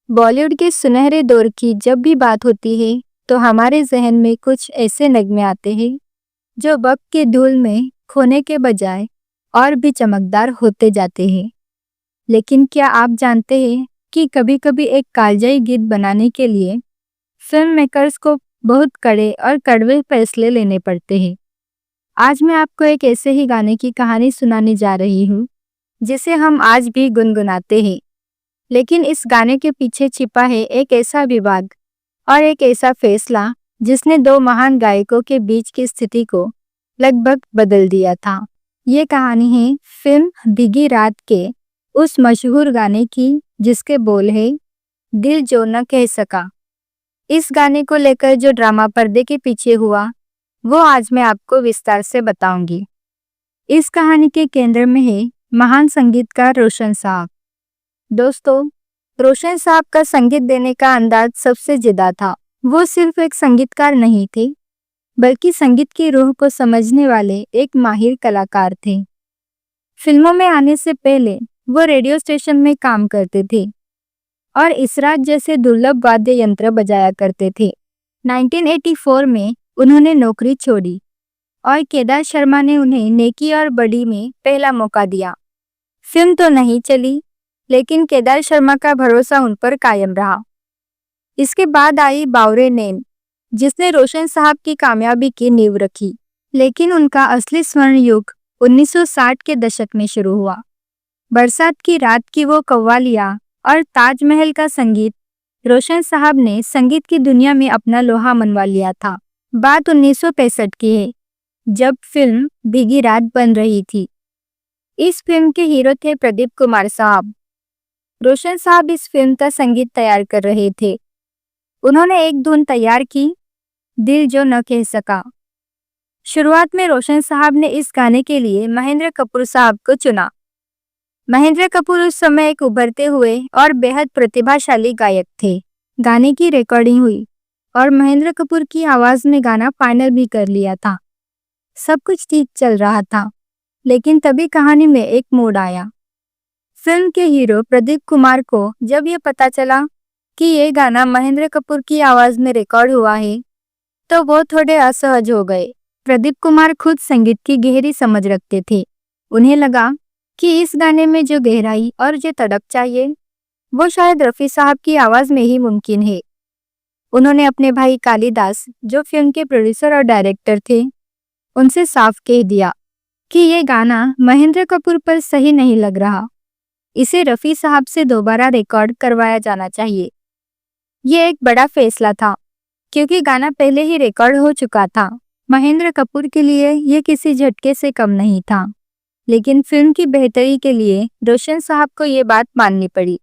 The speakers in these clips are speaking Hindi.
बॉलीवुड के सुनहरे दौर की जब भी बात होती है तो हमारे जहन में कुछ ऐसे नगमे आते हैं जो वक्त के धूल में खोने के बजाय और भी चमकदार होते जाते हैं। लेकिन क्या आप जानते हैं कि कभी-कभी एक कालजयी गीत बनाने के लिए फिल्म मेकर्स को बहुत कड़े और कड़वे फैसले लेने पड़ते हैं। आज मैं आपको एक ऐसे ही गाने की कहानी सुनाने जा रही हूँ जिसे हम आज भी गुनगुनाते हैं। लेकिन इस गाने के पीछे छिपा है एक ऐसा विवाद और एक ऐसा फैसला जिसने दो महान गायकों के बीच की स्थिति को लगभग बदल दिया था। ये कहानी है फिल्म भीगी रात के उस मशहूर गाने की जिसके बोल है दिल जो न कह सका। इस गाने को लेकर जो ड्रामा पर्दे के पीछे हुआ वो आज मैं आपको विस्तार से बताऊंगी। इस कहानी के केंद्र में है महान संगीतकार रोशन साहब। दोस्तों, रोशन साहब का संगीत देने का अंदाज सबसे जुदा था। वो सिर्फ एक संगीतकार नहीं थे बल्कि संगीत की रूह को समझने वाले एक माहिर कलाकार थे। फिल्मों में आने से पहले वो रेडियो स्टेशन में काम करते थे और इसराज जैसे दुर्लभ वाद्य यंत्र बजाया करते थे। 1984 में उन्होंने नौकरी छोड़ी और केदार शर्मा ने उन्हें नेकी और बड़ी में पहला मौका दिया। फिल्म तो नहीं चली लेकिन केदार शर्मा का भरोसा उन पर कायम रहा। इसके बाद आई बावरे नैन जिसने रोशन साहब की कामयाबी की नींव रखी। लेकिन उनका असली स्वर्ण युग 1960 के दशक में शुरू हुआ। बरसात की रात की वो कव्वालियाँ और ताजमहल का संगीत, रोशन साहब ने संगीत की दुनिया में अपना लोहा मनवा लिया था। बात 1965 की है जब फिल्म भीगी रात बन रही थी। इस फिल्म के हीरो थे प्रदीप कुमार साहब। रोशन साहब इस फिल्म का संगीत तैयार कर रहे थे। उन्होंने एक धुन तैयार की, दिल जो न कह सका। शुरुआत में रोशन साहब ने इस गाने के लिए महेंद्र कपूर साहब को चुना। महेंद्र कपूर उस समय एक उभरते हुए और बेहद प्रतिभाशाली गायक थे। गाने की रिकॉर्डिंग हुई और महेंद्र कपूर की आवाज में गाना फाइनल भी कर लिया था। सब कुछ ठीक चल रहा था, लेकिन तभी कहानी में एक मोड़ आया। फिल्म के हीरो प्रदीप कुमार को जब ये पता चला कि ये गाना महेंद्र कपूर की आवाज में रिकॉर्ड हुआ है तो वो थोड़े असहज हो गए। प्रदीप कुमार खुद संगीत की गहरी समझ रखते थे। उन्हें लगा कि इस गाने में जो गहराई और जो तड़प चाहिए वो शायद रफ़ी साहब की आवाज में ही मुमकिन है। उन्होंने अपने भाई कालिदास, जो फिल्म के प्रोड्यूसर और डायरेक्टर थे, उनसे साफ कह दिया कि ये गाना महेंद्र कपूर पर सही नहीं लग रहा। इसे रफ़ी साहब से दोबारा रिकॉर्ड करवाया जाना चाहिए। ये एक बड़ा फैसला था क्योंकि गाना पहले ही रिकॉर्ड हो चुका था। महेंद्र कपूर के लिए ये किसी झटके से कम नहीं था, लेकिन फिल्म की बेहतरी के लिए रोशन साहब को ये बात माननी पड़ी।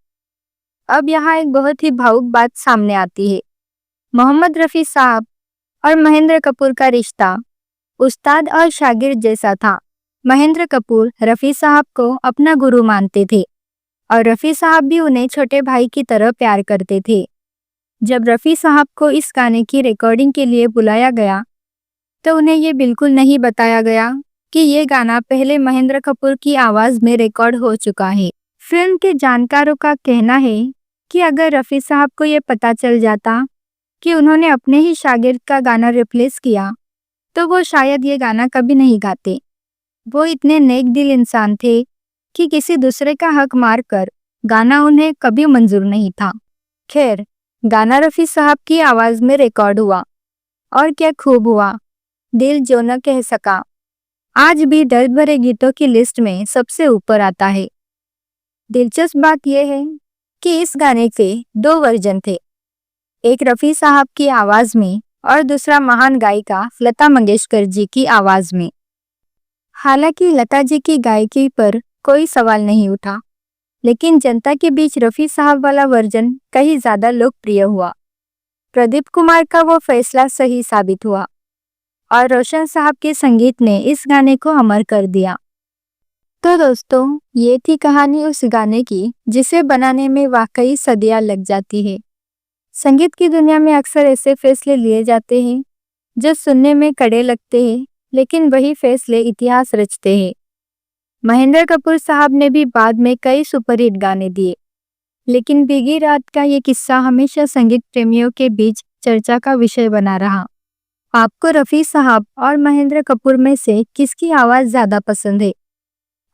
अब यहाँ एक बहुत ही भावुक बात सामने आती है। मोहम्मद रफ़ी साहब और महेंद्र कपूर का रिश्ता उस्ताद और शागिर्द जैसा था। महेंद्र कपूर रफ़ी साहब को अपना गुरु मानते थे और रफ़ी साहब भी उन्हें छोटे भाई की तरह प्यार करते थे। जब रफ़ी साहब को इस गाने की रिकॉर्डिंग के लिए बुलाया गया तो उन्हें ये बिल्कुल नहीं बताया गया कि ये गाना पहले महेंद्र कपूर की आवाज़ में रिकॉर्ड हो चुका है। फिल्म के जानकारों का कहना है कि अगर रफ़ी साहब को ये पता चल जाता कि उन्होंने अपने ही शागिर्द का गाना रिप्लेस किया तो वो शायद ये गाना कभी नहीं गाते। वो इतने नेक दिल इंसान थे कि किसी दूसरे का हक मारकर गाना उन्हें कभी मंजूर नहीं था। खैर, गाना रफ़ी साहब की आवाज़ में रिकॉर्ड हुआ और क्या खूब हुआ। दिल जो न कह सका आज भी दर्द भरे गीतों की लिस्ट में सबसे ऊपर आता है। दिलचस्प बात यह है कि इस गाने के दो वर्जन थे, एक रफ़ी साहब की आवाज़ में और दूसरा महान गायिका लता मंगेशकर जी की आवाज़ में। हालांकि लता जी की गायकी पर कोई सवाल नहीं उठा, लेकिन जनता के बीच रफ़ी साहब वाला वर्जन कहीं ज़्यादा लोकप्रिय हुआ। प्रदीप कुमार का वो फैसला सही साबित हुआ और रोशन साहब के संगीत ने इस गाने को अमर कर दिया। तो दोस्तों, ये थी कहानी उस गाने की जिसे बनाने में वाकई सदियां लग जाती है। संगीत की दुनिया में अक्सर ऐसे फैसले लिए जाते हैं जो सुनने में कड़े लगते हैं, लेकिन वही फैसले इतिहास रचते हैं। महेंद्र कपूर साहब ने भी बाद में कई सुपरहिट गाने दिए, लेकिन भीगी रात का ये किस्सा हमेशा संगीत प्रेमियों के बीच चर्चा का विषय बना रहा। आपको रफ़ी साहब और महेंद्र कपूर में से किसकी आवाज़ ज़्यादा पसंद है?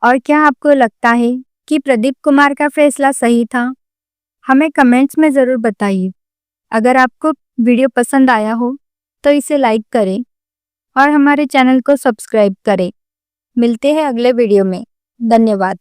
और क्या आपको लगता है कि प्रदीप कुमार का फैसला सही था? हमें कमेंट्स में ज़रूर बताइए। अगर आपको वीडियो पसंद आया हो तो इसे लाइक करें और हमारे चैनल को सब्सक्राइब करें। मिलते हैं अगले वीडियो में। धन्यवाद।